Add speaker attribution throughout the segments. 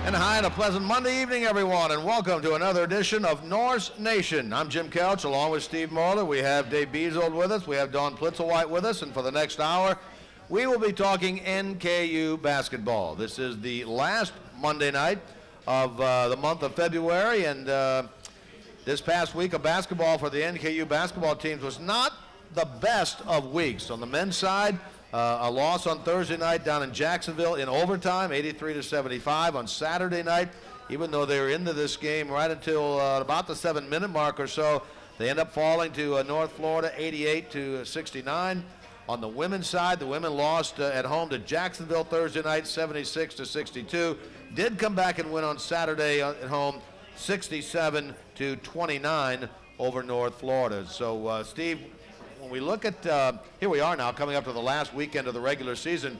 Speaker 1: And hi and a pleasant Monday evening, everyone, and welcome to another edition of Norse Nation. I'm Jim Couch, along with Steve Moeller. We have Dave Bezold with us. We have Dawn Plitzuweit with us, and for the next hour, we will be talking NKU basketball. This is the last Monday night of the month of February, and this past week of basketball for the NKU basketball teams was not the best of weeks. On the men's side, a loss on Thursday night down in Jacksonville in overtime, 83-75. On Saturday night, even though they were into this game right until about the 7-minute mark or so, they end up falling to North Florida, 88-69. On the women's side, the women lost at home to Jacksonville Thursday night, 76-62. Did come back and win on Saturday at home, 67-29 over North Florida. So, Steve, when we look at, here we are now coming up to the last weekend of the regular season,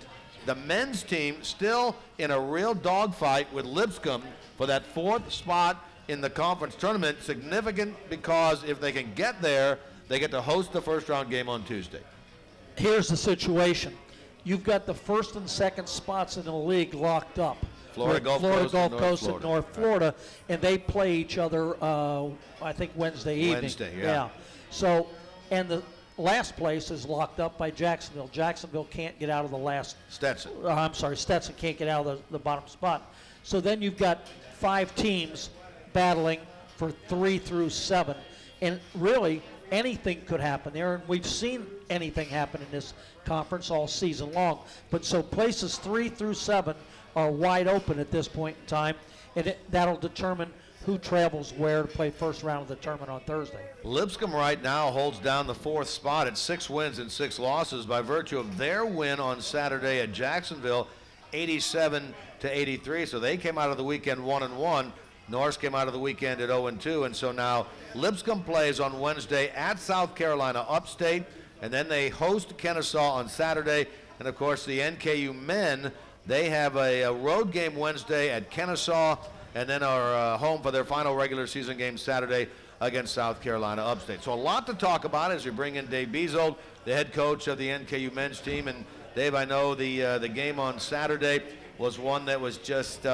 Speaker 1: the men's team still in a real dogfight with Lipscomb for that 4th spot in the conference tournament. Significant because if they can get there, they get to host the first round game on Tuesday.
Speaker 2: Here's the situation. You've got the 1st and 2nd spots in the league locked up.
Speaker 1: Florida Gulf Coast
Speaker 2: and North Florida, and they play each other, I think, Wednesday evening.
Speaker 1: Wednesday, yeah.
Speaker 2: So, and the last place is locked up by Jacksonville. Jacksonville can't get out of the last.
Speaker 1: Stetson.
Speaker 2: Stetson can't get out of the bottom spot. So then you've got 5 teams battling for 3 through 7, and really anything could happen there. And we've seen anything happen in this conference all season long. But so places 3 through 7 are wide open at this point in time, and that'll determine who travels where to play first round of the tournament on Thursday.
Speaker 1: Lipscomb right now holds down the 4th spot at 6 wins and 6 losses by virtue of their win on Saturday at Jacksonville, 87-83. So they came out of the weekend 1-1. Norse came out of the weekend at 0-2, and so now Lipscomb plays on Wednesday at South Carolina Upstate, and then they host Kennesaw on Saturday. And of course the NKU men, they have a road game Wednesday at Kennesaw, and then are home for their final regular season game Saturday against South Carolina Upstate. So a lot to talk about as we bring in Dave Bezold, the head coach of the NKU men's team. And Dave, I know the game on Saturday was one that was just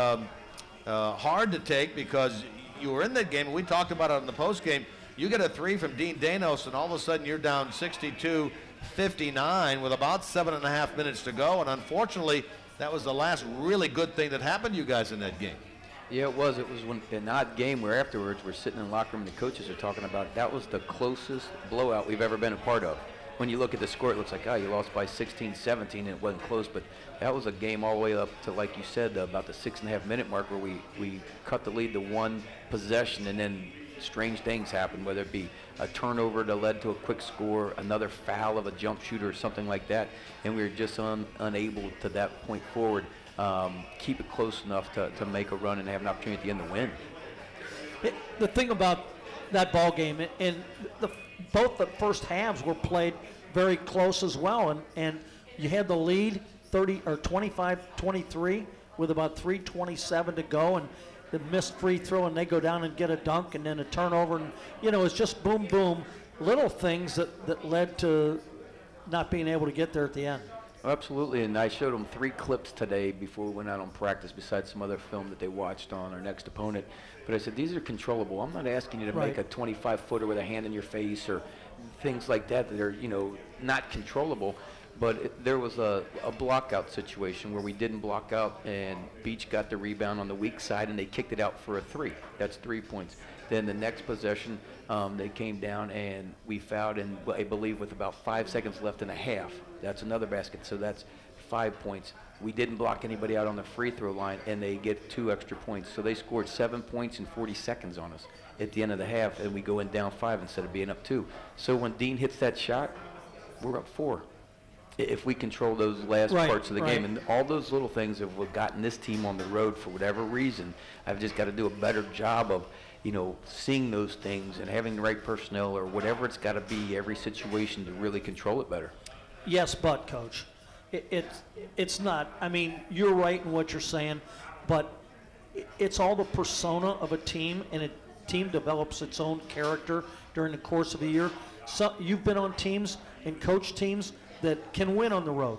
Speaker 1: hard to take because you were in that game, and we talked about it in the post game. You get a 3 from Dean Danos, and all of a sudden you're down 62-59 with about 7.5 minutes to go. And unfortunately, that was the last really good thing that happened to you guys in that game.
Speaker 3: Yeah, it was. It was an odd game where afterwards we're sitting in the locker room and the coaches are talking about that was the closest blowout we've ever been a part of. When you look at the score, it looks like, oh, you lost by 16-17 and it wasn't close, but that was a game all the way up to, like you said, about the 6.5 minute mark where we cut the lead to 1 possession, and then strange things happened, whether it be a turnover that led to a quick score, another foul of a jump shooter or something like that, and we were just unable to that point forward keep it close enough to make a run and have an opportunity at the end to win.
Speaker 2: The thing about that ball game, and both the first halves were played very close as well, and you had the lead 25-23 with about 3:27 to go, and the missed free throw, and they go down and get a dunk, and then a turnover, and it's just boom, boom, little things that led to not being able to get there at the end.
Speaker 3: Absolutely, and I showed them 3 clips today before we went out on practice, besides some other film that they watched on our next opponent. But I said, these are controlable. I'm not asking you to make a 25-footer with a hand in your face or things like that are, not controllable. But there was a block-out situation where we didn't block out, and Beach got the rebound on the weak side, and they kicked it out for a 3. That's 3 points. Then the next possession, they came down, and we fouled, and I believe with about 5 seconds left in a half. That's another basket, so that's 5 points. We didn't block anybody out on the free throw line, and they get 2 extra points. So they scored 7 points in 40 seconds on us at the end of the half, and we go in down 5 instead of being up 2. So when Dean hits that shot, we're up 4. If we control those last parts of the game. And all those little things have gotten this team on the road for whatever reason. I've just got to do a better job of, seeing those things and having the right personnel or whatever it's got to be every situation to really control it better.
Speaker 2: Yes, but, Coach, it's not. I mean, you're right in what you're saying, but it's all the persona of a team, and a team develops its own character during the course of a year. So you've been on teams and coached teams that can win on the road,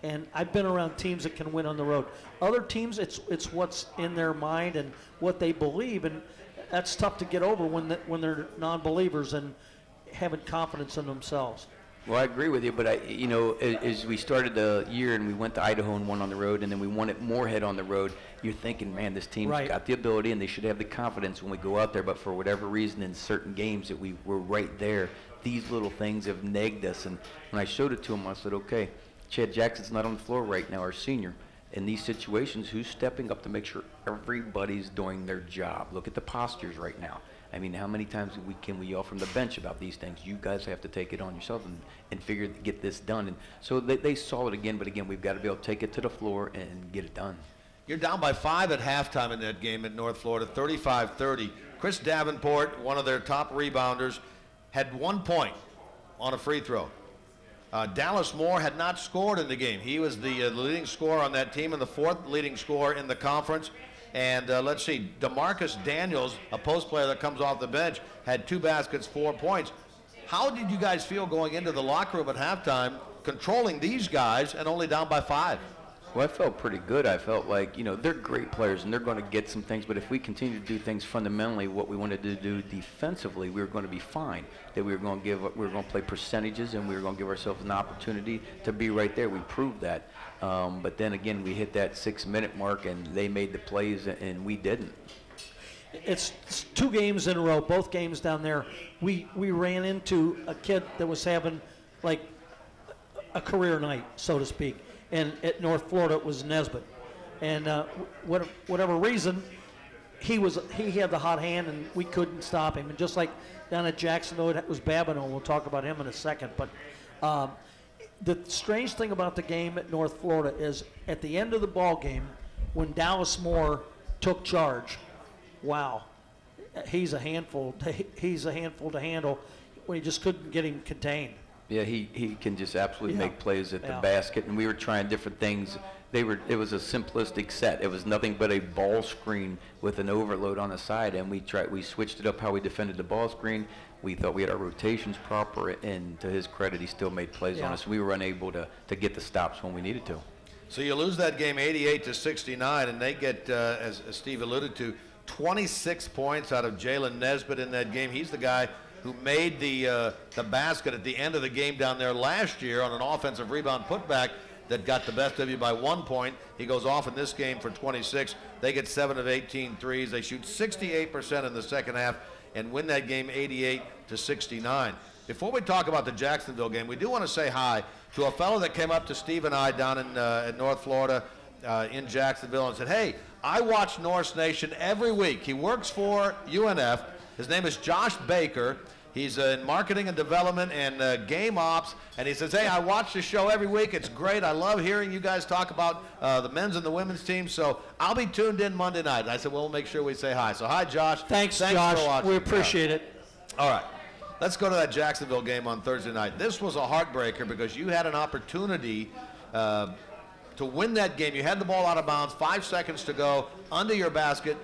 Speaker 2: And I've been around teams that can win on the road. Other teams, it's what's in their mind and what they believe, and that's tough to get over when they're non-believers and having confidence in themselves.
Speaker 3: Well, I agree with you, but as we started the year and we went to Idaho and won on the road, and then we won at Moorhead on the road, you're thinking, man, this team's got the ability and they should have the confidence when we go out there. But for whatever reason, in certain games that we were right there, these little things have nagged us. And when I showed it to him, I said, okay, Chad Jackson's not on the floor right now, our senior. In these situations, who's stepping up to make sure everybody's doing their job? Look at the postures right now. I mean, how many times can we yell from the bench about these things? You guys have to take it on yourself and get this done. And so they saw it again, but again, we've got to be able to take it to the floor and get it done.
Speaker 1: You're down by 5 at halftime in that game at North Florida, 35-30. Chris Davenport, one of their top rebounders, had 1 point on a free throw. Dallas Moore had not scored in the game. He was the leading scorer on that team and the 4th leading scorer in the conference. And let's see, DeMarcus Daniels, a post player that comes off the bench, had 2 baskets, 4 points. How did you guys feel going into the locker room at halftime, controlling these guys and only down by 5?
Speaker 3: Well, I felt pretty good. I felt like, they're great players and they're going to get some things, but if we continue to do things fundamentally, what we wanted to do defensively, we were going to be fine. That we were going to play percentages and we were going to give ourselves an opportunity to be right there. We proved that. But then again, we hit that 6-minute mark and they made the plays and we didn't.
Speaker 2: It's 2 games in a row, both games down there. We ran into a kid that was having like a career night, so to speak. And at North Florida, it was Nesbitt. And whatever reason, he had the hot hand, and we couldn't stop him. And just like down at Jacksonville, it was Babineau. We'll talk about him in a second. But the strange thing about the game at North Florida is at the end of the ball game, when Dallas Moore took charge, wow, he's a handful. He's a handful to handle when he just couldn't get him contained.
Speaker 3: Yeah, he can just absolutely make plays at the basket, and we were trying different things. It was a simplistic set. It was nothing but a ball screen with an overload on the side, and we switched it up how we defended the ball screen. We thought we had our rotations proper, and to his credit, he still made plays on us. We were unable to get the stops when we needed to.
Speaker 1: So you lose that game 88-69, and they get, as Steve alluded to, 26 points out of Jalen Nesbitt in that game. He's the guy who made the basket at the end of the game down there last year on an offensive rebound putback that got the best of you by 1 point. He goes off in this game for 26. They get 7 of 18 threes. They shoot 68% in the second half and win that game 88-69. Before we talk about the Jacksonville game, we do want to say hi to a fellow that came up to Steve and I down in at North Florida in Jacksonville and said, hey, I watch Norse Nation every week. He works for UNF. His name is Josh Baker. He's in marketing and development and game ops, and he says, hey, I watch the show every week. It's great. I love hearing you guys talk about the men's and the women's teams, so I'll be tuned in Monday night. And I said, well, we'll make sure we say hi. So hi, Josh.
Speaker 2: Thanks Josh.
Speaker 1: For watching.
Speaker 2: We appreciate it.
Speaker 1: All right. Let's go to that Jacksonville game on Thursday night. This was a heartbreaker because you had an opportunity to win that game. You had the ball out of bounds, 5 seconds to go, under your basket,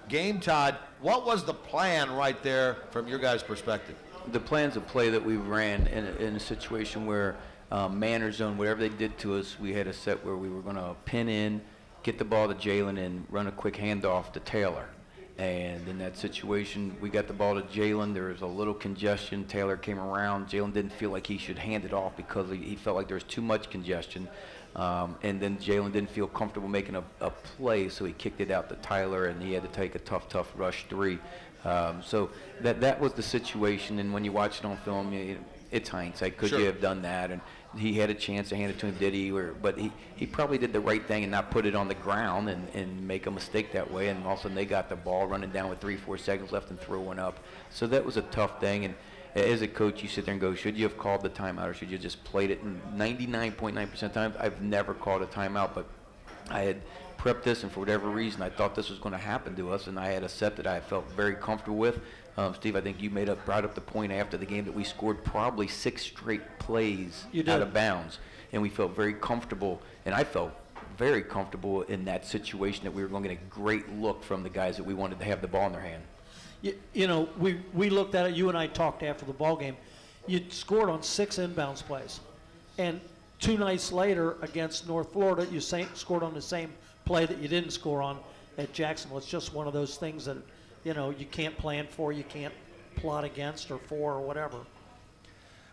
Speaker 1: game tied. What was the plan right there from your guys' perspective?
Speaker 3: The plan's a play that we ran in a situation where man or zone, whatever they did to us, we had a set where we were going to pin in, get the ball to Jalen, and run a quick handoff to Taylor. And in that situation, we got the ball to Jalen. There was a little congestion. Taylor came around. Jalen didn't feel like he should hand it off because he felt like there was too much congestion. And then Jalen didn't feel comfortable making a play, so he kicked it out to Tyler, and he had to take a tough rush 3. So that was the situation, and when you watch it on film, it's hindsight. Could you have done that? And he had a chance to hand it to him, did he? But he probably did the right thing and not put it on the ground and make a mistake that way, and all of a sudden they got the ball running down with 3-4 seconds left and throw one up. So that was a tough thing, and as a coach, you sit there and go, should you have called the timeout or should you just played it? And 99.9% of times, I've never called a timeout, but I had prepped this, and for whatever reason, I thought this was going to happen to us, and I had a set that I felt very comfortable with. Steve, I think you brought up the point after the game that we scored probably 6 straight plays out of bounds, and we felt very comfortable, and I felt very comfortable in that situation that we were going to get a great look from the guys that we wanted to have the ball in their hand.
Speaker 2: You know, we looked at it. You and I talked after the ball game. You scored on 6 inbounds plays, and 2 nights later against North Florida, you scored on the same play that you didn't score on at Jacksonville. It's just one of those things that, you know, you can't plan for, you can't plot against or for or whatever.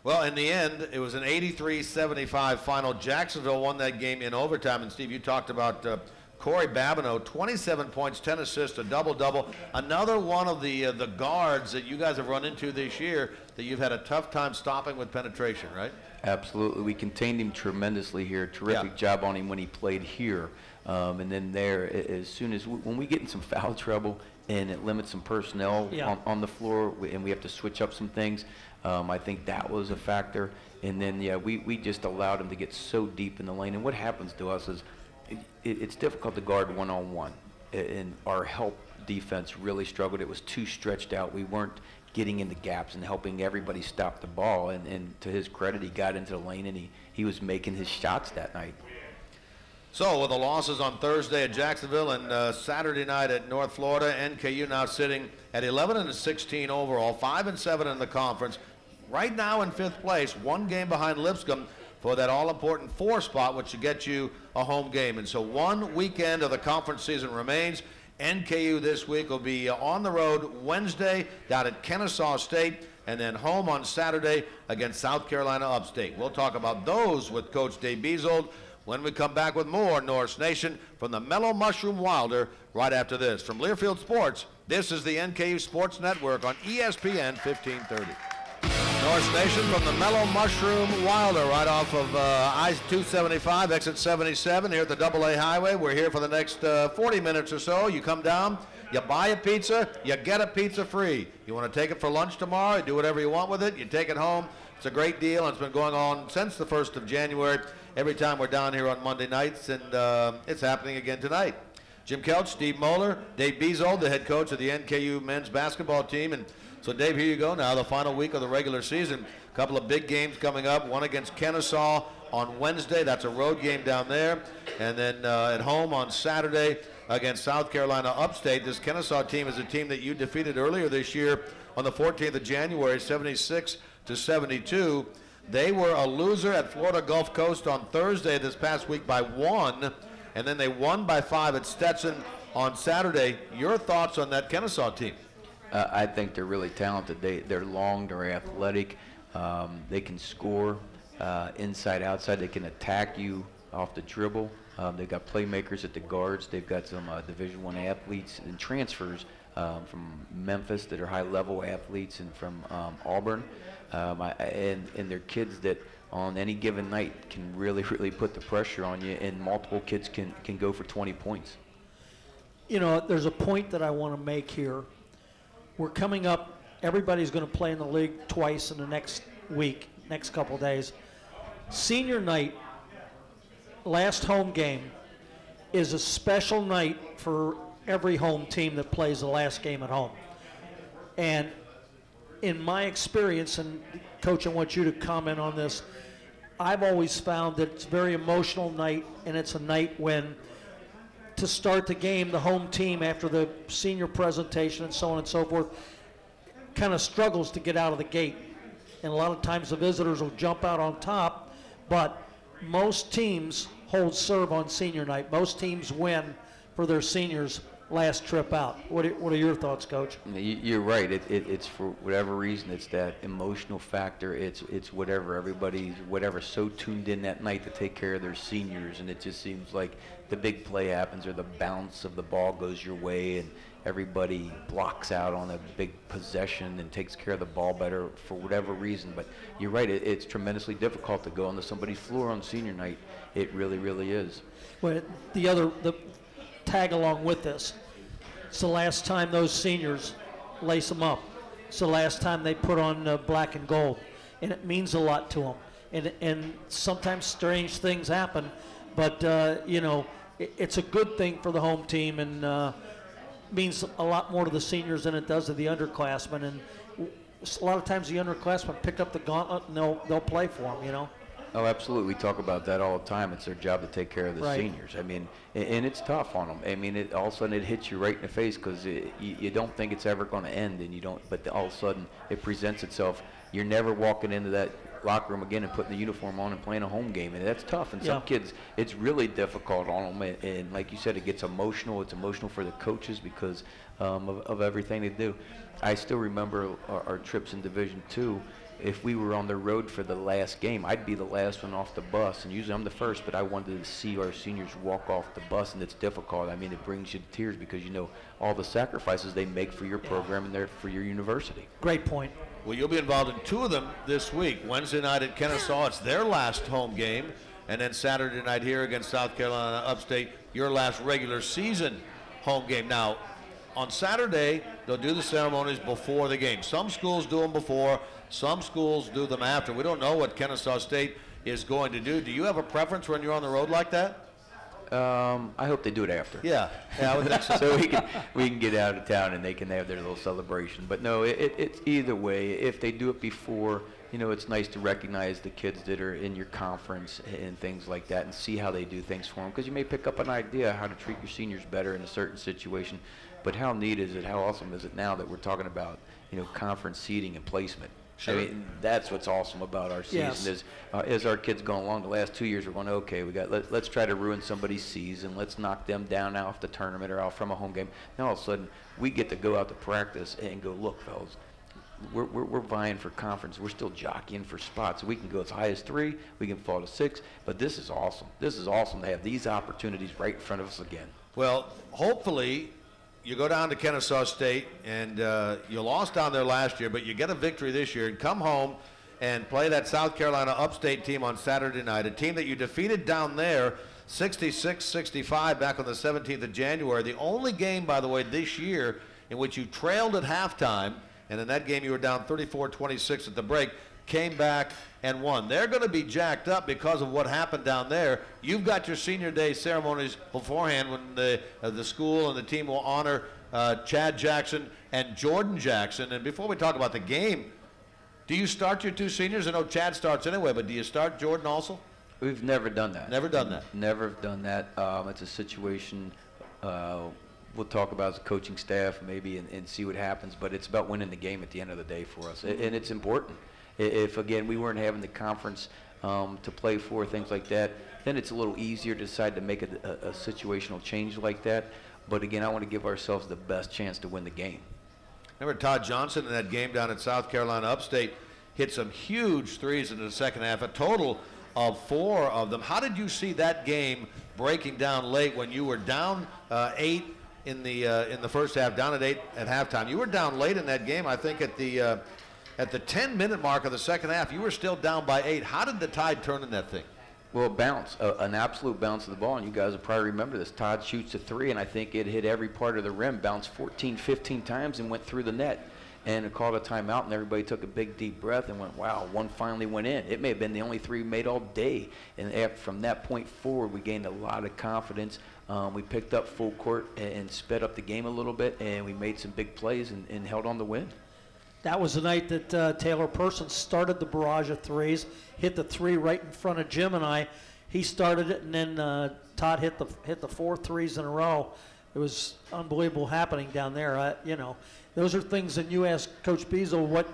Speaker 1: Well, in the end, it was an 83-75 final. Jacksonville won that game in overtime. And, Steve, you talked about Corey Babineau, 27 points, 10 assists, a double-double. Another one of the guards that you guys have run into this year that you've had a tough time stopping with penetration, right?
Speaker 3: Absolutely. We contained him tremendously here. Terrific job on him when he played here. And then there, as soon as when we get in some foul trouble and it limits some personnel on the floor and we have to switch up some things, I think that was a factor. And then, we just allowed him to get so deep in the lane. And what happens to us is it's difficult to guard one-on-one. And our help defense really struggled. It was too stretched out. We weren't getting into gaps and helping everybody stop the ball. And to his credit, he got into the lane and he was making his shots that night.
Speaker 1: So with the losses on Thursday at Jacksonville and Saturday night at North Florida, NKU now sitting at 11-16 overall, 5-7 in the conference. Right now in 5th place, 1 game behind Lipscomb for that all-important 4 spot, which should get you a home game. And so 1 weekend of the conference season remains. NKU this week will be on the road Wednesday down at Kennesaw State, and then home on Saturday against South Carolina Upstate. We'll talk about those with Coach Dave Bezold when we come back with more Norse Nation from the Mellow Mushroom Wilder right after this. From Learfield Sports, this is the NKU Sports Network on ESPN 1530. Norse Nation from the Mellow Mushroom Wilder right off of I-275, exit 77 here at the AA Highway. We're here for the next 40 minutes or so. You come down, you buy a pizza, you get a pizza free. You want to take it for lunch tomorrow, you do whatever you want with it, you take it home. It's a great deal, and it's been going on since the 1st of January. Every time we're down here on Monday nights, and it's happening again tonight. Jim Kelch, Steve Moeller, Dave Bezold, the head coach of the NKU men's basketball team. And so, Dave, here you go now, the final week of the regular season. A couple of big games coming up, one against Kennesaw on Wednesday. That's a road game down there. And then at home on Saturday against South Carolina Upstate. This Kennesaw team is a team that you defeated earlier this year on the 14th of January, 76-72. They were a loser at Florida Gulf Coast on Thursday this past week by 1, and then they won by 5 at Stetson on Saturday. Your thoughts on that Kennesaw team?
Speaker 3: I think they're really talented. They're long, they're athletic, they can score inside, outside. They can attack you off the dribble. They've got playmakers at the guards. They've got some Division I athletes and transfers from Memphis that are high-level athletes, and from Auburn. And they're kids that on any given night can really put the pressure on you, and multiple kids can go for 20 points.
Speaker 2: You know, there's a point that I want to make here. We're coming up, everybody's going to play in the league twice in the next week, next couple days. Senior night, last home game, is a special night for every home team that plays the last game at home. And in my experience, and Coach, I want you to comment on this, I've always found that it's a very emotional night, and it's a night when, to start the game, the home team, after the senior presentation and so on and so forth, kind of struggles to get out of the gate. And a lot of times the visitors will jump out on top, but most teams hold serve on senior night. Most teams win for their seniors last trip out. What are your thoughts, Coach?
Speaker 3: You're right. It's for whatever reason, it's that emotional factor. It's whatever's so tuned in that night to take care of their seniors, and it just seems like the big play happens, or the bounce of the ball goes your way, and everybody blocks out on a big possession and takes care of the ball better for whatever reason. But you're right. It's tremendously difficult to go onto somebody's floor on senior night. It really is.
Speaker 2: Well, the tag along with this, it's the last time those seniors lace them up. It's the last time they put on black and gold, and it means a lot to them. And sometimes strange things happen, but you know, it's a good thing for the home team, and means a lot more to the seniors than it does to the underclassmen. And a lot of times the underclassmen pick up the gauntlet and they'll play for them, you know.
Speaker 3: Oh, absolutely. We talk about that all the time. It's their job to take care of the
Speaker 2: Right.
Speaker 3: seniors. I mean, and it's tough on them. I mean, all of a sudden it hits you right in the face, because you don't think it's ever going to end, and you don't. But all of a sudden it presents itself. You're never walking into that locker room again and putting the uniform on and playing a home game. And that's tough. And some kids, it's really difficult on them. And like you said, it gets emotional. It's emotional for the coaches because of everything they do. I still remember our trips in Division II. If we were on the road for the last game, I'd be the last one off the bus, and usually I'm the first, but I wanted to see our seniors walk off the bus, and it's difficult. I mean, it brings you to tears because you know all the sacrifices they make for your program and for your university.
Speaker 2: Great point.
Speaker 1: Well, you'll be involved in 2 of them this week. Wednesday night at Kennesaw, it's their last home game, and then Saturday night here against South Carolina Upstate, your last regular season home game. Now, on Saturday, they'll do the ceremonies before the game. Some schools do them before, some schools do them after. We don't know what Kennesaw State is going to do. Do you have a preference when you're on the road like that?
Speaker 3: I hope they do it after.
Speaker 1: Yeah, I would think so.
Speaker 3: So we can get out of town and they can have their little celebration. But no, it's either way. If they do it before, you know, it's nice to recognize the kids that are in your conference and things like that and see how they do things for them, because you may pick up an idea how to treat your seniors better in a certain situation. But how neat is it, how awesome is it now that we're talking about, you know, conference seating and placement? Sure. I mean, that's what's awesome about our season is as our kids go along the last 2 years, we're going, okay, let's try to ruin somebody's season. Let's knock them down off the tournament or out from a home game. Now all of a sudden, we get to go out to practice and go, look, fellas, we're vying for conference. We're still jockeying for spots. We can go as high as 3. We can fall to 6. But this is awesome. This is awesome to have these opportunities right in front of us again.
Speaker 1: Well, hopefully you go down to Kennesaw State, and you lost down there last year, but you get a victory this year and come home and play that South Carolina Upstate team on Saturday night, a team that you defeated down there 66-65 back on the 17th of January. The only game, by the way, this year in which you trailed at halftime, and in that game you were down 34-26 at the break, came back and won. They're going to be jacked up because of what happened down there. You've got your senior day ceremonies beforehand when the school and the team will honor Chad Jackson and Jordan Jackson. And before we talk about the game, do you start your 2 seniors? I know Chad starts anyway, but do you start Jordan also?
Speaker 3: We've never done that.
Speaker 1: Never done that.
Speaker 3: Never done that. It's a situation we'll talk about as a coaching staff maybe and see what happens, but it's about winning the game at the end of the day for us, and it's important. If, again, we weren't having the conference to play for, things like that, then it's a little easier to decide to make a situational change like that. But, again, I want to give ourselves the best chance to win the game.
Speaker 1: Remember Todd Johnson in that game down at South Carolina Upstate hit some huge threes in the second half, a total of 4 of them. How did you see that game breaking down late when you were down 8 in the first half, down at 8 at halftime? You were down late in that game, I think, at the 10-minute mark of the second half. You were still down by 8. How did the Tide turn in that thing?
Speaker 3: Well, bounce, an absolute bounce of the ball, and you guys will probably remember this. Todd shoots a 3, and I think it hit every part of the rim, bounced 14, 15 times, and went through the net. And it called a timeout, and everybody took a big, deep breath and went, wow, one finally went in. It may have been the only 3 we made all day. And from that point forward, we gained a lot of confidence. We picked up full court and sped up the game a little bit, and we made some big plays and held on to win.
Speaker 2: That was the night that Taylor Person started the barrage of threes, hit the 3 right in front of Jim and I. He started it, and then Todd hit the 4 threes in a row. It was unbelievable happening down there. You know, those are things that you ask Coach Bezold what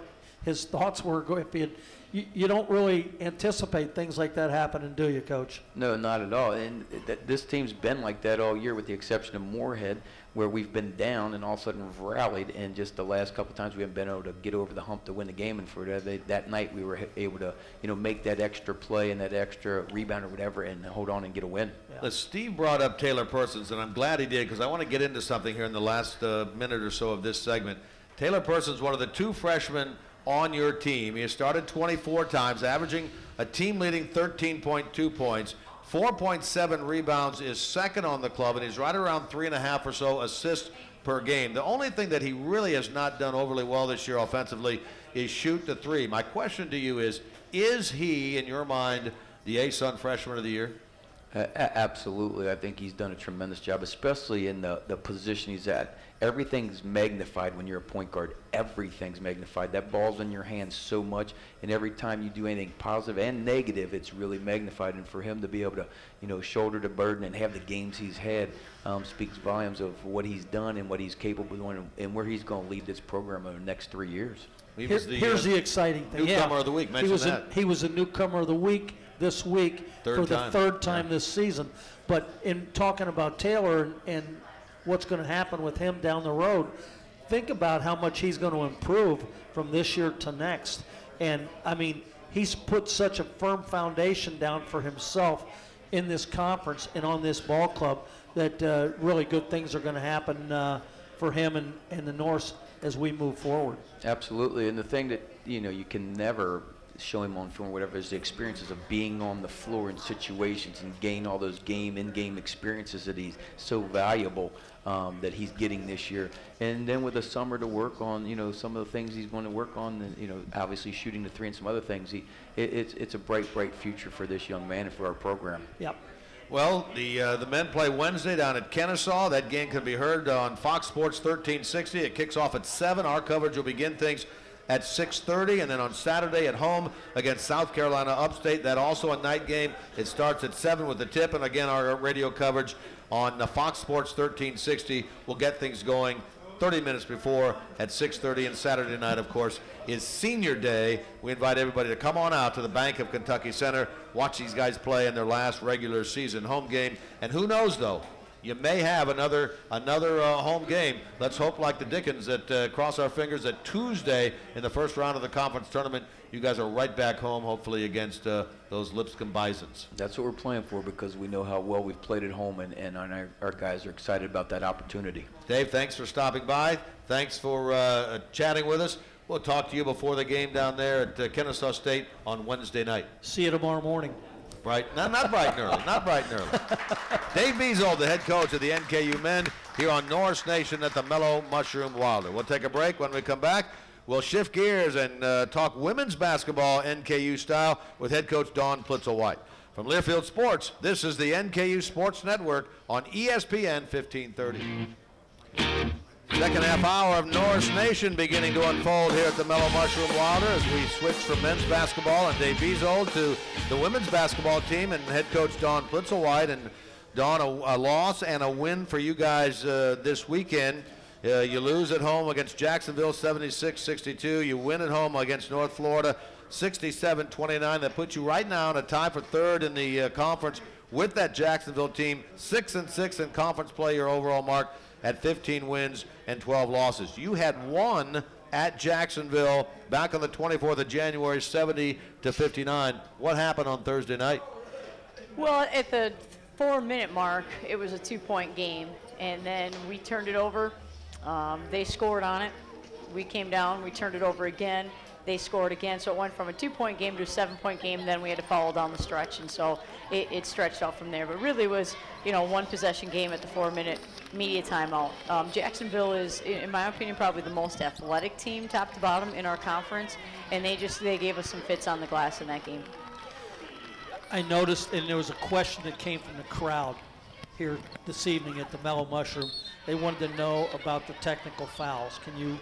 Speaker 2: his thoughts were. If you don't really anticipate things like that happening, do you, Coach?
Speaker 3: No, not at all. And this team's been like that all year, with the exception of Moorhead, where we've been down and all of a sudden we've rallied. And just the last couple of times we haven't been able to get over the hump to win the game. And for that night we were able to, you know, make that extra play and that extra rebound or whatever and hold on and get a win.
Speaker 1: Yeah. Steve brought up Taylor Persons, and I'm glad he did, because I want to get into something here in the last minute or so of this segment. Taylor Persons, one of the 2 freshmen on your team. He has started 24 times, averaging a team-leading 13.2 points, 4.7 rebounds, is second on the club, and he's right around 3.5 or so assists per game. The only thing that he really has not done overly well this year offensively is shoot the 3. My question to you is he, in your mind, the ASUN Freshman of the Year?
Speaker 3: Absolutely. I think he's done a tremendous job, especially in the position he's at. Everything's magnified when you're a point guard. everything's magnified. That ball's in your hands so much, and every time you do anything positive and negative, it's really magnified. And for him to be able to, you know, shoulder the burden and have the games he's had speaks volumes of what he's done and what he's capable of doing and where he's going to lead this program over the next 3 years.
Speaker 2: Here's the exciting thing.
Speaker 1: Newcomer of the week. Mention that.
Speaker 2: He was a newcomer of the week this week for the third time this season. But in talking about Taylor and what's going to happen with him down the road, think about how much he's going to improve from this year to next. And, I mean, he's put such a firm foundation down for himself in this conference and on this ball club that really good things are going to happen for him and the Norse as we move forward.
Speaker 3: Absolutely. And the thing that, you know, you can never show him on film or whatever is the experiences of being on the floor in situations and gain all those in-game experiences that he's so valuable that he's getting this year. And then with the summer to work on, you know, some of the things he's going to work on, and, you know, obviously shooting the three and some other things, it's a bright future for this young man and for our program.
Speaker 2: Yep.
Speaker 1: Well, the men play Wednesday down at Kennesaw. That game can be heard on Fox Sports 1360. It kicks off at 7. Our coverage will begin things at 6:30, and then on Saturday at home against South Carolina Upstate. That also a night game. It starts at 7 with the tip, and again our radio coverage on Fox Sports 1360 will get things going 30 minutes before at 6:30. And Saturday night, of course, is Senior Day. We invite everybody to come on out to the Bank of Kentucky Center, watch these guys play in their last regular season home game. And who knows, though, you may have another home game. Let's hope, like the Dickens, that cross our fingers that Tuesday in the first round of the conference tournament, you guys are right back home, hopefully against those Lipscomb Bisons.
Speaker 3: That's what we're playing for, because we know how well we've played at home, and our guys are excited about that opportunity.
Speaker 1: Dave, thanks for stopping by. Thanks for chatting with us. We'll talk to you before the game down there at Kennesaw State on Wednesday night.
Speaker 2: See you tomorrow morning.
Speaker 1: Right, not bright and early, not bright and early. Dave Bezold, the head coach of the NKU men, here on Norse Nation at the Mellow Mushroom Wilder. We'll take a break. When we come back, we'll shift gears and talk women's basketball NKU style with head coach Dawn Plitzuweit. From Learfield Sports, this is the NKU Sports Network on ESPN 1530. Second half hour of Norse Nation beginning to unfold here at the Mellow Mushroom Wilder as we switch from men's basketball and Dave Bezold to the women's basketball team and head coach Dawn Plitzuweit. And Dawn, a loss and a win for you guys this weekend. You lose at home against Jacksonville 76-62. You win at home against North Florida 67-29. That puts you right now in a tie for third in the conference with that Jacksonville team. 6-6 in conference play, your overall mark at 15 wins and 12 losses. You had one at Jacksonville back on the 24th of January, 70-59. What happened on Thursday night?
Speaker 4: Well, at the 4-minute mark, it was a 2-point game, and then we turned it over. They scored on it. We came down, we turned it over again. They scored again, so it went from a 2-point game to a 7-point game. Then we had to follow down the stretch, and so it stretched out from there. But really was, you know, one possession game at the 4-minute media timeout. Jacksonville is, in my opinion, probably the most athletic team, top to bottom, in our conference, and they gave us some fits on the glass in that game.
Speaker 2: I noticed, and there was a question that came from the crowd here this evening at the Mellow Mushroom. They wanted to know about the technical fouls. Can you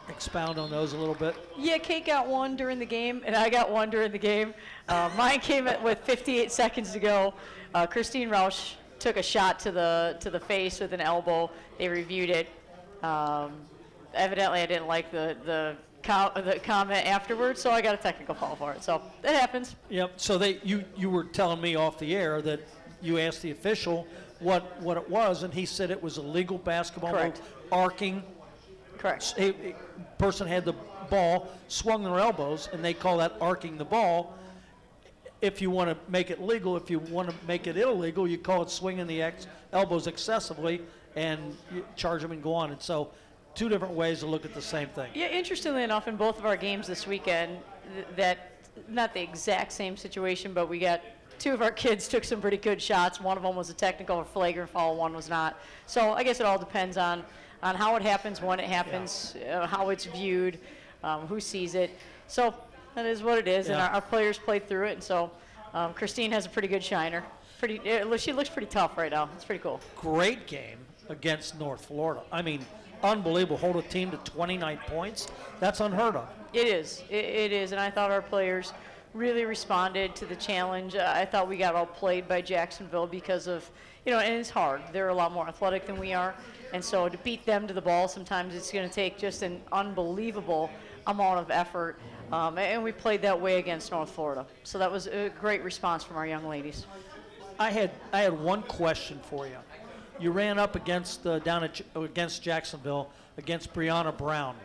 Speaker 2: expound on those a little bit? Yeah,
Speaker 4: Kate got one during the game, and I got one during the game. Mine came with 58 seconds to go. Christine Rausch took a shot to the face with an elbow. They reviewed it. Evidently, I didn't like the comment afterwards, so I got a technical foul for it. So that happens.
Speaker 2: Yep. So you were telling me off the air that you asked the official what it was, and he said it was a legal basketball move, arcing.
Speaker 4: Correct.
Speaker 2: A person had the ball, swung their elbows, and they call that arcing the ball. If you want to make it legal, if you want to make it illegal, you call it swinging the elbows excessively and you charge them and go on. And so two different ways to look at the same thing.
Speaker 4: Yeah, interestingly enough, in both of our games this weekend, that not the exact same situation, but we got two of our kids took some pretty good shots. One of them was a technical or flagrant foul, one was not. So I guess it all depends on how it happens, when it happens, how it's viewed, who sees it. So that is what it is, and our players played through it, and so Christine has a pretty good shiner. she looks pretty tough right now. It's pretty cool.
Speaker 2: Great game against North Florida. I mean, unbelievable. Hold a team to 29 points. That's unheard of.
Speaker 4: It is. It is. And I thought our players really responded to the challenge. I thought we got outplayed by Jacksonville because of, and it's hard. They're a lot more athletic than we are. And so to beat them to the ball, sometimes it's going to take just an unbelievable amount of effort. And we played that way against North Florida. So that was a great response from our young ladies.
Speaker 2: I had one question for you. You ran up against against Jacksonville, against Brianna Brown,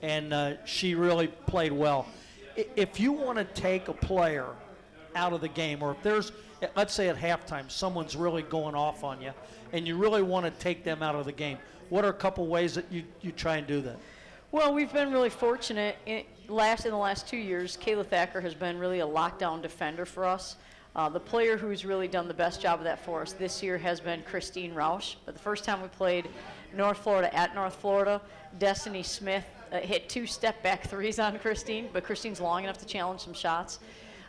Speaker 2: and she really played well. If you want to take a player out of the game, or if there's, let's say at halftime, someone's really going off on you, and you really want to take them out of the game, what are a couple ways that you try and do that?
Speaker 4: Well, we've been really fortunate. In the last 2 years, Kayla Thacker has been really a lockdown defender for us. The player who's really done the best job of that for us this year has been Christine Rausch. But the first time we played North Florida at North Florida, Destiny Smith hit 2 step-back threes on Christine, but Christine's long enough to challenge some shots.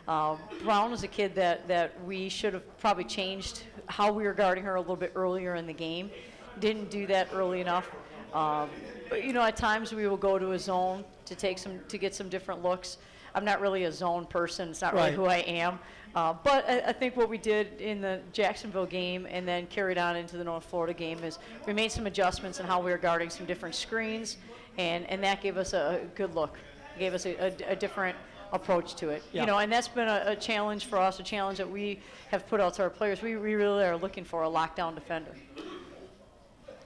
Speaker 4: Brown was a kid that we should have probably changed how we were guarding her a little bit earlier in the game. Didn't do that early enough. But at times we will go to a zone to get some different looks. I'm not really a zone person. It's not really who I am. But I think what we did in the Jacksonville game and then carried on into the North Florida game is we made some adjustments in how we were guarding some different screens, and that gave us a good look. Gave us a different approach to it.
Speaker 2: Yeah.
Speaker 4: And that's been a challenge for us, a challenge that we have put out to our players. We really are looking for a lockdown defender.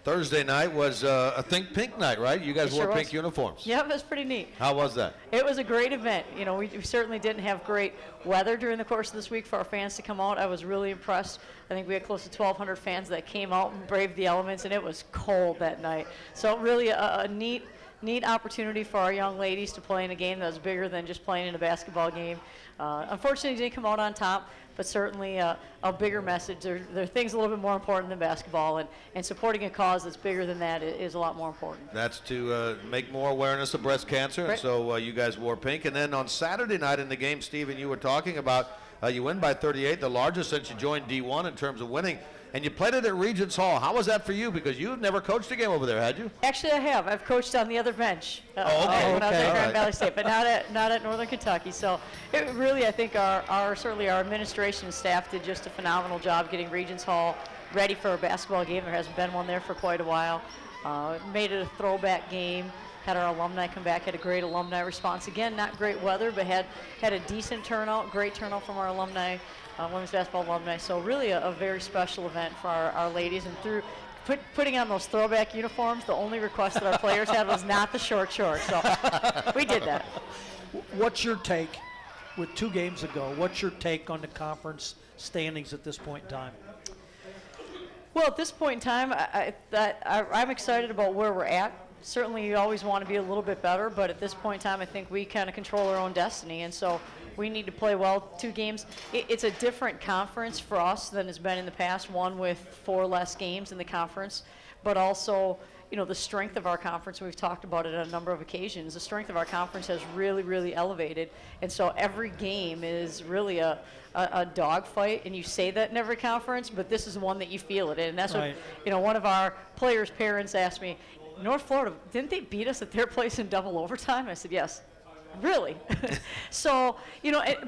Speaker 1: Thursday night was a Think Pink night, right? You guys wore
Speaker 4: sure
Speaker 1: pink
Speaker 4: was.
Speaker 1: uniforms.
Speaker 4: Yeah, it was pretty neat.
Speaker 1: How was that?
Speaker 4: It was a great event. We certainly didn't have great weather during the course of this week for our fans to come out. I was really impressed. I think we had close to 1,200 fans that came out and braved the elements, and it was cold that night. So really a neat opportunity for our young ladies to play in a game that was bigger than just playing in a basketball game. Unfortunately, didn't come out on top, but certainly a bigger message. There are things a little bit more important than basketball, and supporting a cause that's bigger than that is a lot more important.
Speaker 1: That's to make more awareness of breast cancer,
Speaker 4: right.
Speaker 1: and so you guys wore pink. And then on Saturday night in the game, Stephen, you were talking about you win by 38, the largest since you joined D1 in terms of winning. And you played it at Regents Hall. How was that for you? Because you've never coached a game over there, had you?
Speaker 4: Actually, I have. I've coached on the other bench
Speaker 1: okay.
Speaker 4: when I was at Grand
Speaker 1: Right.
Speaker 4: Valley State, but not at Northern Kentucky. So it really, I think certainly our administration and staff did just a phenomenal job getting Regents Hall ready for a basketball game. There hasn't been one there for quite a while. Made it a throwback game. Had our alumni come back, had a great alumni response. Again, not great weather, but had a decent turnout, great turnout from our alumni. Women's basketball alumni. So really a very special event for our ladies. And through putting on those throwback uniforms, the only request that our players had was not the short shorts. So we did that.
Speaker 2: What's your take, with 2 games ago, what's your take on the conference standings at this point in time?
Speaker 4: Well, at this point in time, I'm excited about where we're at. Certainly you always want to be a little bit better, but at this point in time, I think we kind of control our own destiny. And so we need to play well 2 games. It's a different conference for us than it's been in the past, one with 4 less games in the conference, but also, the strength of our conference, we've talked about it on a number of occasions, the strength of our conference has really, really elevated. And so every game is really a dogfight, and you say that in every conference, but this is one that you feel it in. And that's
Speaker 2: right.
Speaker 4: what, one of our players' parents asked me, North Florida, didn't they beat us at their place in double overtime? I said, yes. Really? So,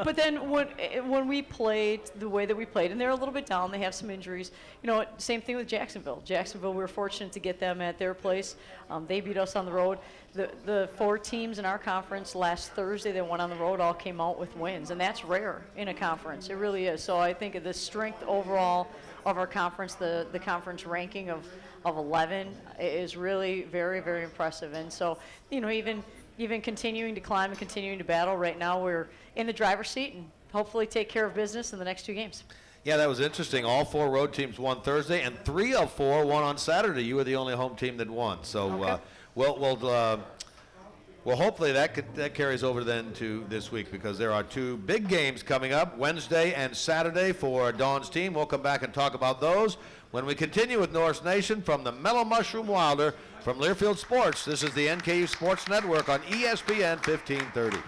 Speaker 4: but then when we played the way that we played, and they're a little bit down, they have some injuries, same thing with Jacksonville. Jacksonville, we were fortunate to get them at their place. They beat us on the road. The 4 teams in our conference last Thursday that went on the road all came out with wins, and that's rare in a conference. It really is. So I think the strength overall of our conference, the conference ranking of 11 is really very, very impressive. And so, even continuing to climb and continuing to battle, right now we're in the driver's seat and hopefully take care of business in the next 2 games.
Speaker 1: Yeah, that was interesting. All 4 road teams won Thursday, and 3 of 4 won on Saturday. You were the only home team that won. So
Speaker 4: okay.
Speaker 1: Well, hopefully that carries over then to this week, because there are 2 big games coming up, Wednesday and Saturday for Dawn's team. We'll come back and talk about those when we continue with Norse Nation from the Mellow Mushroom Wilder from Learfield Sports. This is the NKU Sports Network on ESPN 1530.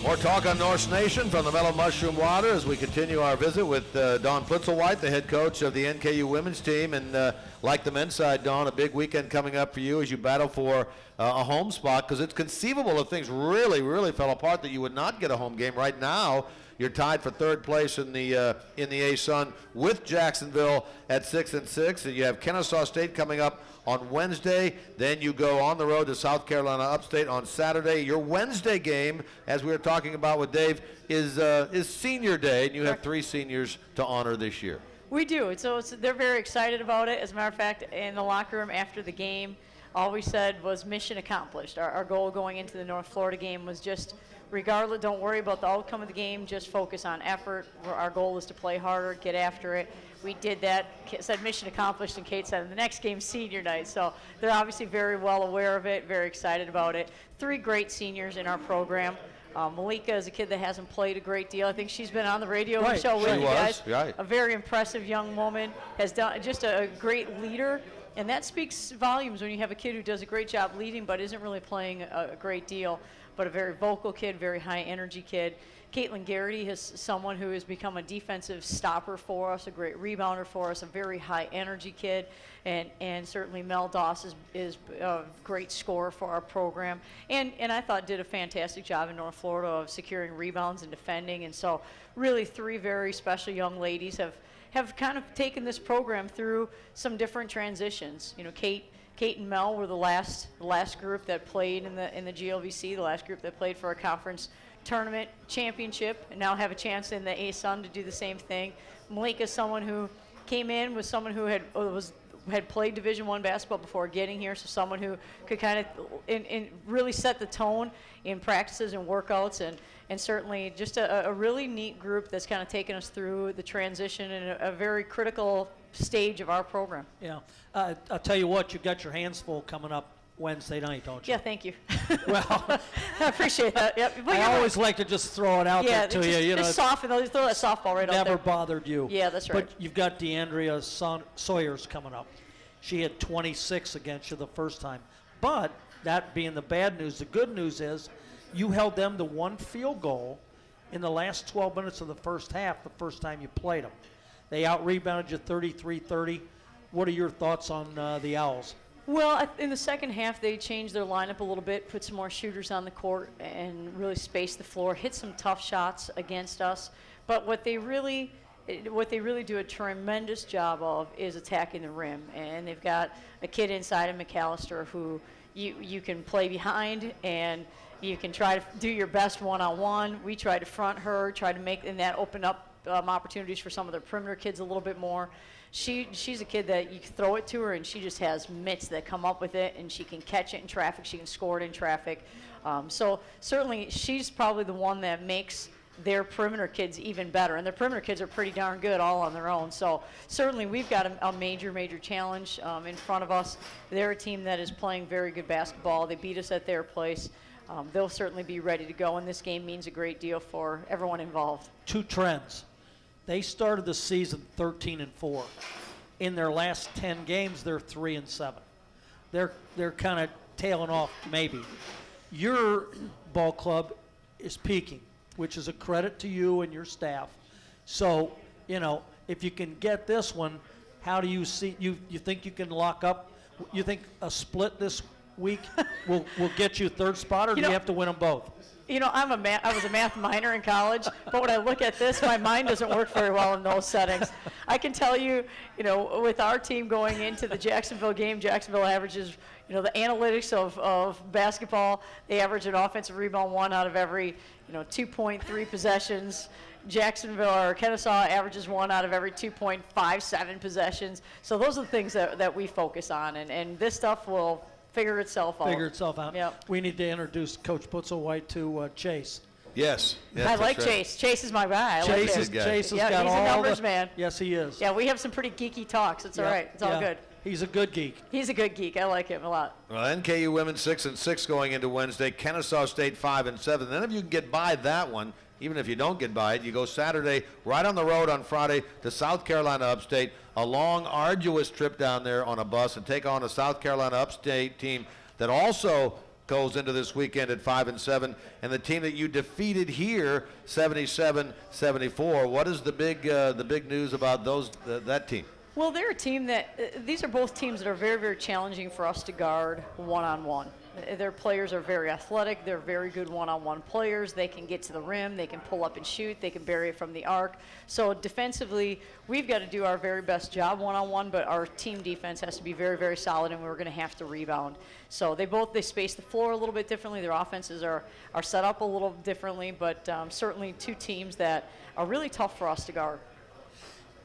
Speaker 1: More talk on Norse Nation from the Mellow Mushroom Water as we continue our visit with Dawn Plitzuweit, the head coach of the NKU women's team. And like the men's side, Dawn, a big weekend coming up for you as you battle for a home spot, because it's conceivable if things really, really fell apart that you would not get a home game. Right now, you're tied for third place in the A-Sun with Jacksonville at 6-6. And you have Kennesaw State coming up on Wednesday. Then you go on the road to South Carolina Upstate on Saturday. Your Wednesday game, as we were talking about with Dave, is senior day, and you have 3 seniors to honor this year.
Speaker 4: We do. So they're very excited about it. As a matter of fact, in the locker room after the game, all we said was mission accomplished. Our goal going into the North Florida game was just, regardless, don't worry about the outcome of the game, just focus on effort. Our goal is to play harder, get after it. We did that, said mission accomplished, and Kate said the next game's senior night. So they're obviously very well aware of it, very excited about it. 3 great seniors in our program. Malika is a kid that hasn't played a great deal. I think she's been on the radio show with you guys.
Speaker 1: Right.
Speaker 4: A very impressive young woman, has done just a great leader. And that speaks volumes when you have a kid who does a great job leading but isn't really playing a great deal, but a very vocal kid, very high energy kid. Caitlin Garrity is someone who has become a defensive stopper for us, a great rebounder for us, a very high energy kid. And certainly Mel Doss is a great scorer for our program. And I thought did a fantastic job in North Florida of securing rebounds and defending. And so really 3 very special young ladies have kind of taken this program through some different transitions. You know, Kate and Mel were the last group that played in the GLVC, the last group that played for a conference tournament championship, and now have a chance in the A-Sun to do the same thing. Malika is someone who came in with someone who had played Division I basketball before getting here, so someone who could kind of really set the tone in practices and workouts, and certainly just a really neat group that's kind of taken us through the transition in a very critical stage of our program.
Speaker 2: Yeah. I'll tell you what, you've got your hands full coming up Wednesday night, don't you?
Speaker 4: Yeah, thank you.
Speaker 2: Well,
Speaker 4: I appreciate that. Yep.
Speaker 2: I always like to just throw it out there to you.
Speaker 4: Just soften, they'll throw that softball right out there.
Speaker 2: Never bothered you.
Speaker 4: Yeah, that's right.
Speaker 2: But you've got DeAndrea Sawyers coming up. She had 26 against you the first time. But that being the bad news, the good news is you held them to 1 field goal in the last 12 minutes of the first half the first time you played them. They out-rebounded you 33-30. What are your thoughts on the Owls?
Speaker 4: Well, in the second half, they changed their lineup a little bit, put some more shooters on the court, and really spaced the floor, hit some tough shots against us. But what they really do a tremendous job of is attacking the rim. And they've got a kid inside of McAllister who you can play behind, and you can try to do your best one-on-one. We try to front her, try to make, and that opened up opportunities for some of the perimeter kids a little bit more. She's a kid that you throw it to her, and she just has mitts that come up with it, and she can catch it in traffic. She can score it in traffic. So certainly she's probably the one that makes their perimeter kids even better. And their perimeter kids are pretty darn good all on their own. So certainly we've got a major, major challenge in front of us. They're a team that is playing very good basketball. They beat us at their place. They'll certainly be ready to go, and this game means a great deal for everyone involved.
Speaker 2: 2 trends. They started the season 13-4. In their last 10 games, they're 3-7. They're kind of tailing off, maybe. Your ball club is peaking, which is a credit to you and your staff. So, you know, if you can get this one, how do you see? You think you can lock up? You think a split this week will get you 3rd spot, or do you have to win them both?
Speaker 4: You know, I was a math minor in college, but when I look at this, my mind doesn't work very well in those settings. I can tell you, you know, with our team going into the Jacksonville game, Jacksonville averages, you know, the analytics of basketball, they average an offensive rebound 1 out of every, 2.3 possessions. Jacksonville or Kennesaw averages 1 out of every 2.57 possessions. So those are the things that we focus on, and this stuff will figure itself out. Yep.
Speaker 2: We need to introduce Coach Plitzuweit to Chase.
Speaker 1: Yes.
Speaker 4: I like Chase. Chase is my guy.
Speaker 2: Chase has got
Speaker 4: he's
Speaker 2: all
Speaker 4: a numbers man.
Speaker 2: Yes, he is.
Speaker 4: Yeah, we have some pretty geeky talks. It's all right. It's all good.
Speaker 2: He's a good geek.
Speaker 4: He's a good geek. I like him a lot.
Speaker 1: Well, NKU women 6-6 going into Wednesday. Kennesaw State 5-7. Then if you can get by that one, even if you don't get by it, you go Saturday right on the road on Friday to South Carolina Upstate. A long, arduous trip down there on a bus and take on a South Carolina Upstate team that also goes into this weekend at 5-7, and the team that you defeated here 77-74. What is the big news about that team?
Speaker 4: Well, they're a team that, these are both teams that are very, very challenging for us to guard one-on-one. Their players are very athletic. They're very good one-on-one players. They can get to the rim. They can pull up and shoot. They can bury it from the arc. So defensively, we've got to do our very best job one-on-one, but our team defense has to be very, very solid, and we're going to have to rebound. So they space the floor a little bit differently. Their offenses are set up a little differently, but certainly two teams that are really tough for us to guard.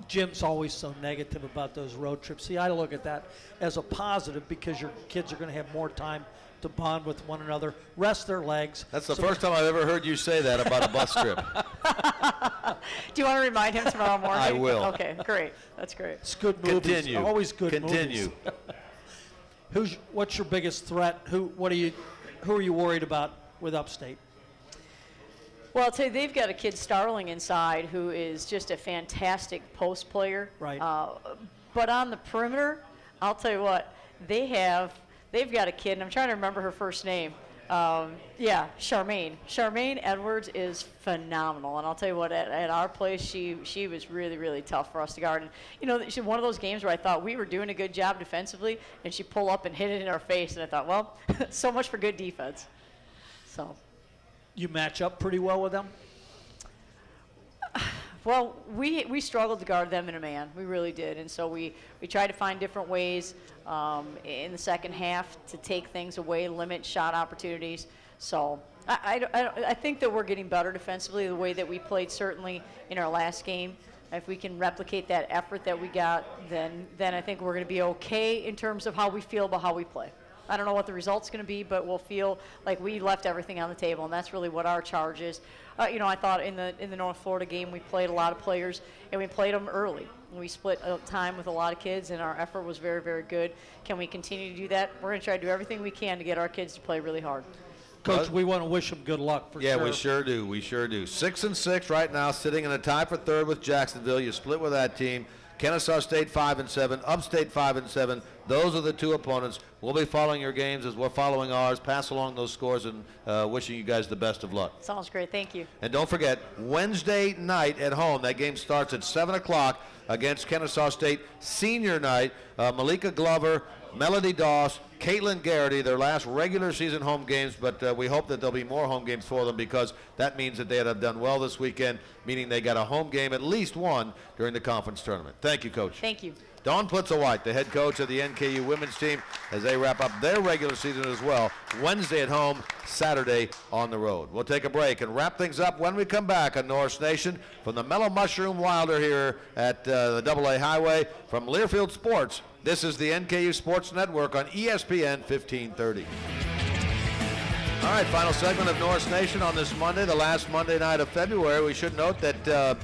Speaker 2: Jim's always so negative about those road trips. See, I look at that as a positive because your kids are going to have more time to bond with one another, rest their legs.
Speaker 1: That's the first time I've ever heard you say that about a bus trip.
Speaker 4: Do you want to remind him tomorrow morning?
Speaker 1: I will.
Speaker 4: Okay, great. That's great.
Speaker 2: It's good movies.
Speaker 1: Continue.
Speaker 2: Always good
Speaker 1: Continue.
Speaker 2: movies. What's your biggest threat? Who are you worried about with Upstate?
Speaker 4: Well, I'll tell you, they've got a kid, Starling, inside who is just a fantastic post player.
Speaker 2: Right.
Speaker 4: But on the perimeter, I'll tell you what, they've got a kid, and I'm trying to remember her first name. Yeah, Charmaine. Charmaine Edwards is phenomenal, and I'll tell you what, at our place, she was really, really tough for us to guard. And, you know, she's one of those games where I thought we were doing a good job defensively, and she pulled up and hit it in our face, and I thought, well, so much for good defense. So.
Speaker 2: You match up pretty well with them?
Speaker 4: Well, we struggled to guard them in a man. We really did. And so we tried to find different ways in the second half to take things away, limit shot opportunities. So I think that we're getting better defensively the way that we played certainly in our last game. If we can replicate that effort that we got, then I think we're going to be okay in terms of how we feel about how we play. I don't know what the result's going to be, but we'll feel like we left everything on the table, and that's really what our charge is. You know, I thought in the North Florida game we played a lot of players, and we played them early. We split time with a lot of kids, and our effort was very, very good. Can we continue to do that? We're going to try to do everything we can to get our kids to play really hard.
Speaker 2: Coach, we want to wish them good luck for sure.
Speaker 1: Yeah, we sure do. We sure do. 6-6 right now, sitting in a tie for third with Jacksonville. You split with that team. Kennesaw State 5-7, Upstate 5-7. Those are the two opponents. We'll be following your games as we're following ours. Pass along those scores and wishing you guys the best of luck.
Speaker 4: Sounds great. Thank you.
Speaker 1: And don't forget, Wednesday night at home, that game starts at 7 o'clock against Kennesaw State. Senior night, Malika Glover, Melody Doss, Caitlin Garrity, their last regular season home games, but we hope that there'll be more home games for them because that means that they have done well this weekend, meaning they got a home game, at least one, during the conference tournament. Thank you, Coach.
Speaker 4: Thank you.
Speaker 1: Dawn Plitzuweit, the head coach of the NKU women's team, as they wrap up their regular season as well. Wednesday at home, Saturday on the road. We'll take a break and wrap things up when we come back on Norse Nation from the Mellow Mushroom Wilder here at the AA Highway. From Learfield Sports, this is the NKU Sports Network on ESPN 1530. All right, final segment of Norse Nation on this Monday, the last Monday night of February. We should note that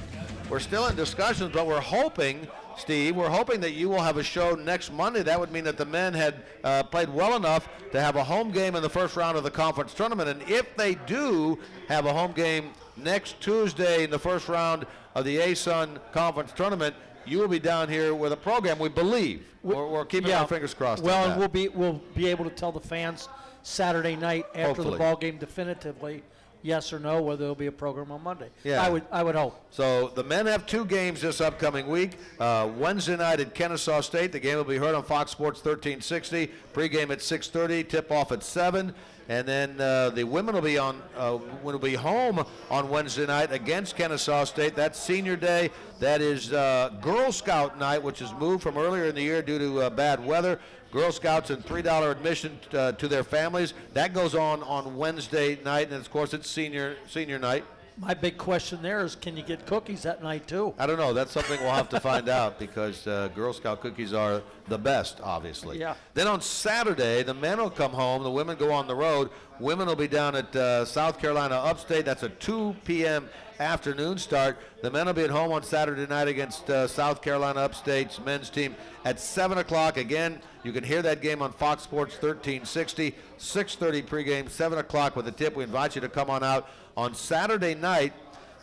Speaker 1: we're still in discussions, but we're hoping, Steve, that you will have a show next Monday. That would mean that the men had played well enough to have a home game in the first round of the conference tournament. And if they do have a home game next Tuesday in the first round of the ASUN conference tournament, you will be down here with a program, we believe. We're keeping our fingers crossed.
Speaker 2: Well, and we'll be able to tell the fans Saturday night after
Speaker 1: Hopefully.
Speaker 2: the ball game definitively, yes or no, whether there'll be a program on Monday.
Speaker 1: Yeah.
Speaker 2: I would hope.
Speaker 1: So the men have two games this upcoming week. Wednesday night at Kennesaw State. The game will be heard on Fox Sports 1360. Pregame at 6:30. Tip-off at 7. And then the women will be home on Wednesday night against Kennesaw State. That's senior day. That is Girl Scout night, which is moved from earlier in the year due to bad weather. Girl Scouts and $3 admission to their families. That goes on Wednesday night, and of course it's senior night.
Speaker 2: My big question there is, can you get cookies that night too?
Speaker 1: I don't know. That's something we'll have to find out because Girl Scout cookies are the best, obviously.
Speaker 2: Yeah.
Speaker 1: Then on Saturday, the men will come home. The women go on the road. Women will be down at South Carolina Upstate. That's a 2 p.m. afternoon start. The men will be at home on Saturday night against South Carolina Upstate's men's team at 7 o'clock. Again, you can hear that game on Fox Sports 1360, 6:30 pregame, 7 o'clock with a tip. We invite you to come on out. On Saturday night,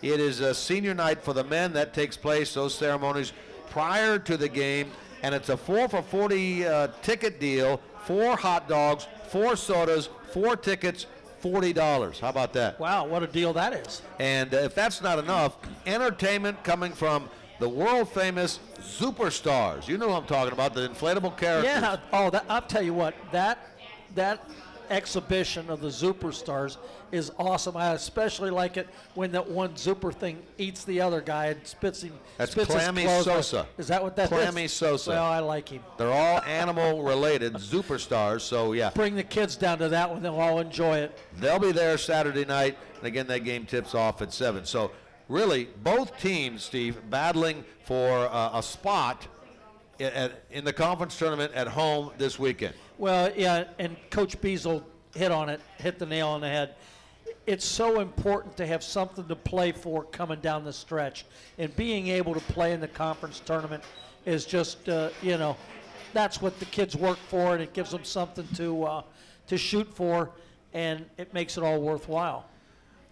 Speaker 1: it is a senior night for the men. That takes place, those ceremonies, prior to the game, and it's a 4 for $40 ticket deal. 4 hot dogs, 4 sodas, 4 tickets, $40. How about that?
Speaker 2: Wow, what a deal that is.
Speaker 1: And if that's not enough, entertainment coming from the world-famous Superstars. You know who I'm talking about, the inflatable characters.
Speaker 2: Yeah, I'll tell you what, that exhibition of the Superstars is awesome. I especially like it when that one Zuper thing eats the other guy and spits
Speaker 1: That's
Speaker 2: his
Speaker 1: Clammy
Speaker 2: clothes
Speaker 1: Sosa.
Speaker 2: out. Is that what that is?
Speaker 1: Clammy Sosa.
Speaker 2: Well, I like him.
Speaker 1: They're all animal-related Superstars, so yeah.
Speaker 2: Bring the kids down to that one. They'll all enjoy it.
Speaker 1: They'll be there Saturday night, and again, that game tips off at 7. So really, both teams, Steve, battling for a spot in the conference tournament at home this weekend.
Speaker 2: Well, yeah, and Coach Bezold hit the nail on the head. It's so important to have something to play for coming down the stretch. And being able to play in the conference tournament is just, that's what the kids work for, and it gives them something to shoot for, and it makes it all worthwhile.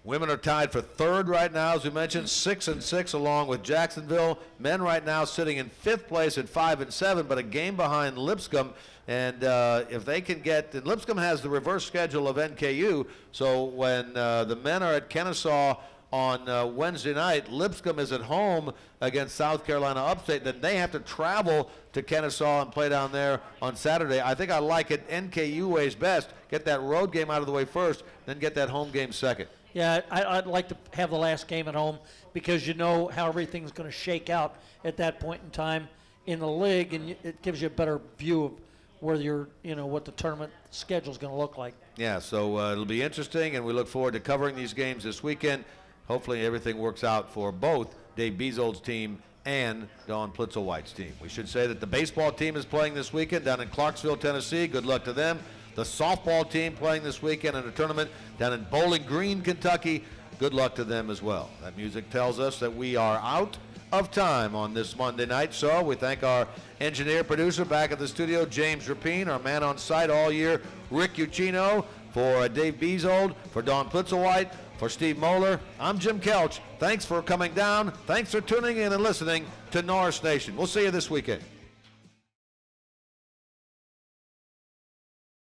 Speaker 1: Women are tied for 3rd right now, as we mentioned, 6-6 along with Jacksonville. Men right now sitting in 5th place at 5-7, but a game behind Lipscomb. And if they can get, and Lipscomb has the reverse schedule of NKU, so when the men are at Kennesaw on Wednesday night, Lipscomb is at home against South Carolina Upstate, then they have to travel to Kennesaw and play down there on Saturday. I think I like it NKU ways best. Get that road game out of the way first, then get that home game second.
Speaker 2: Yeah, I'd like to have the last game at home because you know how everything's going to shake out at that point in time in the league, and it gives you a better view of where what the tournament schedule is going to look like.
Speaker 1: Yeah, so it'll be interesting, and we look forward to covering these games this weekend. Hopefully everything works out for both Dave Bezold's team and Dawn Plitzuweit's team. We should say that the baseball team is playing this weekend down in Clarksville, Tennessee. Good luck to them. The softball team playing this weekend in a tournament down in Bowling Green, Kentucky. Good luck to them as well. That music tells us that we are out of time on this Monday night. So we thank our engineer, producer back at the studio, James Rapine, our man on site all year, Rick Uccino, for Dave Bezold, for Dawn Plitzuweit, for Steve Moeller. I'm Jim Kelch. Thanks for coming down. Thanks for tuning in and listening to Norse Nation. We'll see you this weekend.